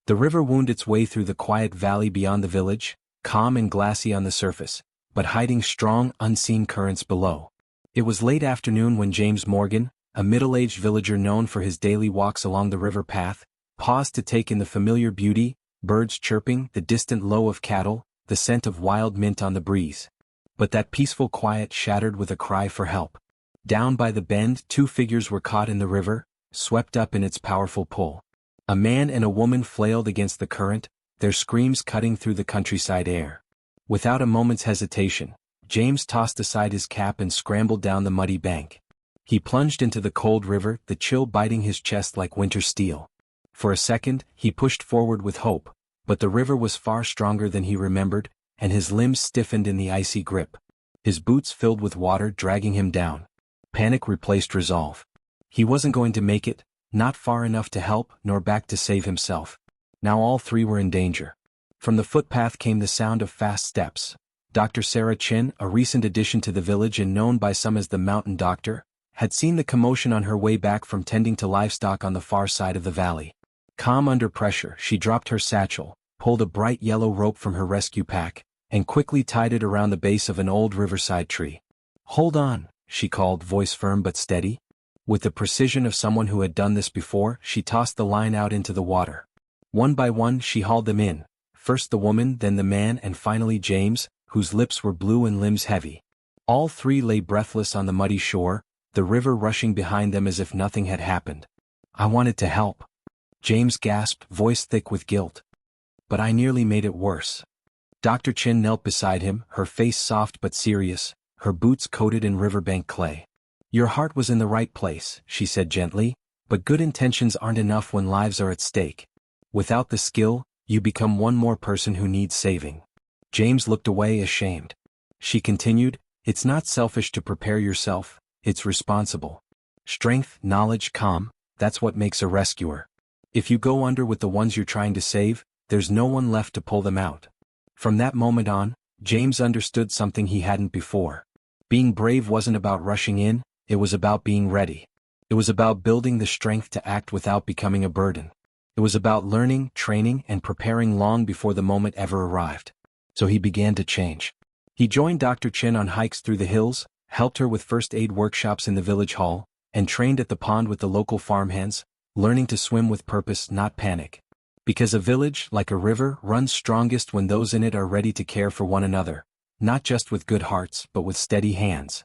The river wound its way through the quiet valley beyond the village, calm and glassy on the surface, but hiding strong, unseen currents below. It was late afternoon when James Morgan, a middle-aged villager known for his daily walks along the river path, paused to take in the familiar beauty, birds chirping, the distant low of cattle, the scent of wild mint on the breeze. But that peaceful quiet shattered with a cry for help. Down by the bend, two figures were caught in the river, swept up in its powerful pull. A man and a woman flailed against the current, their screams cutting through the countryside air. Without a moment's hesitation, James tossed aside his cap and scrambled down the muddy bank. He plunged into the cold river, the chill biting his chest like winter steel. For a second, he pushed forward with hope, but the river was far stronger than he remembered, and his limbs stiffened in the icy grip. His boots filled with water, dragging him down. Panic replaced resolve. He wasn't going to make it, not far enough to help, nor back to save himself. Now all three were in danger. From the footpath came the sound of fast steps. Dr. Sarah Chin, a recent addition to the village and known by some as the Mountain Doctor, had seen the commotion on her way back from tending to livestock on the far side of the valley. Calm under pressure, she dropped her satchel, pulled a bright yellow rope from her rescue pack, and quickly tied it around the base of an old riverside tree. "Hold on," she called, voice firm but steady. With the precision of someone who had done this before, she tossed the line out into the water. One by one she hauled them in, first the woman, then the man, and finally James, whose lips were blue and limbs heavy. All three lay breathless on the muddy shore, the river rushing behind them as if nothing had happened. "I wanted to help," James gasped, voice thick with guilt. "But I nearly made it worse." Dr. Chin knelt beside him, her face soft but serious, her boots coated in riverbank clay. "Your heart was in the right place," she said gently, "but good intentions aren't enough when lives are at stake. Without the skill, you become one more person who needs saving." James looked away, ashamed. She continued, "It's not selfish to prepare yourself, it's responsible. Strength, knowledge, calm, that's what makes a rescuer. If you go under with the ones you're trying to save, there's no one left to pull them out." From that moment on, James understood something he hadn't before. Being brave wasn't about rushing in, it was about being ready. It was about building the strength to act without becoming a burden. It was about learning, training, and preparing long before the moment ever arrived. So he began to change. He joined Dr. Chin on hikes through the hills, helped her with first aid workshops in the village hall, and trained at the pond with the local farmhands, learning to swim with purpose, not panic. Because a village, like a river, runs strongest when those in it are ready to care for one another, not just with good hearts but with steady hands.